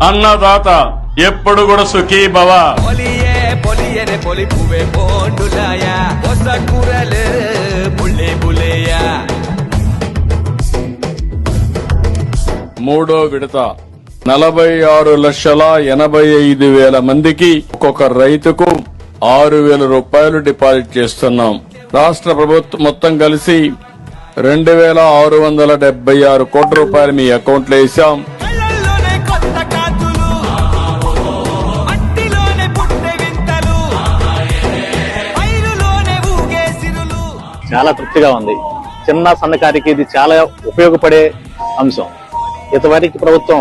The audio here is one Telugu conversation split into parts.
అన్నదాత ఎప్పుడు కూడా సుఖీ భవ. మూడో విడత 46,85,000 మందికి ఒక్కొక్క రైతుకు 6,000 రూపాయలు డిపాజిట్ చేస్తున్నాం. రాష్ట్ర ప్రభుత్వం మొత్తం కలిసి 2,676 కోట్ల రూపాయలు మీ అకౌంట్లో వేశాం. చాలా తృప్తిగా ఉంది. చిన్న సన్నకారికి ఇది చాలా ఉపయోగపడే అంశం. ఇంతవరకు ప్రభుత్వం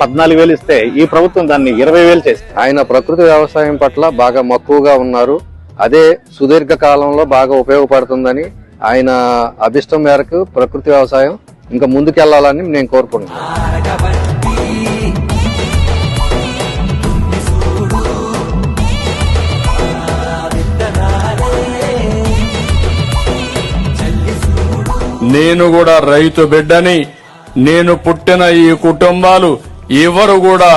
14,000 ఇస్తే ఈ ప్రభుత్వం దాన్ని 20,000 చేసింది. ఆయన ప్రకృతి వ్యవసాయం పట్ల బాగా మక్కువగా ఉన్నారు. అదే సుదీర్ఘ కాలంలో బాగా ఉపయోగపడుతుందని ఆయన అభిష్టం మేరకు ప్రకృతి వ్యవసాయం ఇంకా ముందుకెళ్లాలని నేను కోరుకుంటున్నాను. నేను కూడా రైతు బిడ్డని. నేను పుట్టిన ఈ కుటుంబాలు ఎవరు కూడా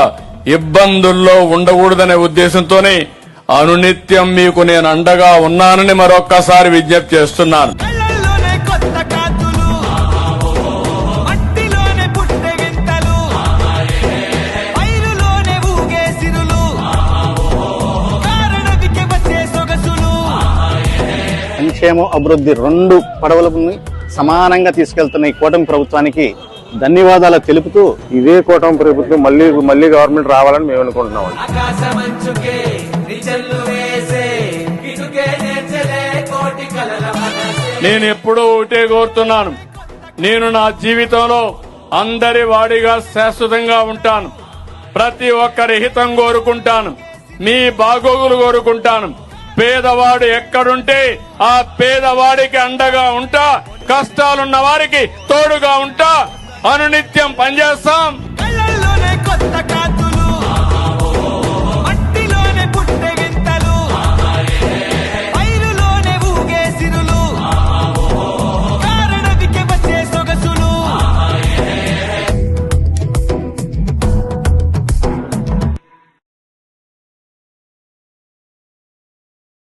ఇబ్బందుల్లో ఉండకూడదనే ఉద్దేశంతోనే అనునిత్యం మీకు నేను అండగా ఉన్నానని మరొక్కసారి విజ్ఞప్తి చేస్తున్నాను. సంక్షేమం, అభివృద్ధి 2 పడవలని సమానంగా తీసుకెళ్తున్న ఈ కూటమి ప్రభుత్వానికి ధన్యవాదాలు తెలుపుతూ, ఇదే కూటమి ప్రభుత్వం మళ్ళీ గవర్నమెంట్ రావాలని మేము అనుకుంటున్నాం. నేను ఎప్పుడూ ఒకటే కోరుతున్నాను. నేను నా జీవితంలో అందరి వాడిగా శాశ్వతంగా ఉంటాను. ప్రతి ఒక్కరి హితం కోరుకుంటాను. మీ బాగోగులు కోరుకుంటాను. పేదవాడు ఎక్కడుంటే ఆ పేదవాడికి అండగా ఉంటా. కష్టాలున్న వారికి తోడుగా ఉంటా. అనునిత్యం పనిచేస్తాం.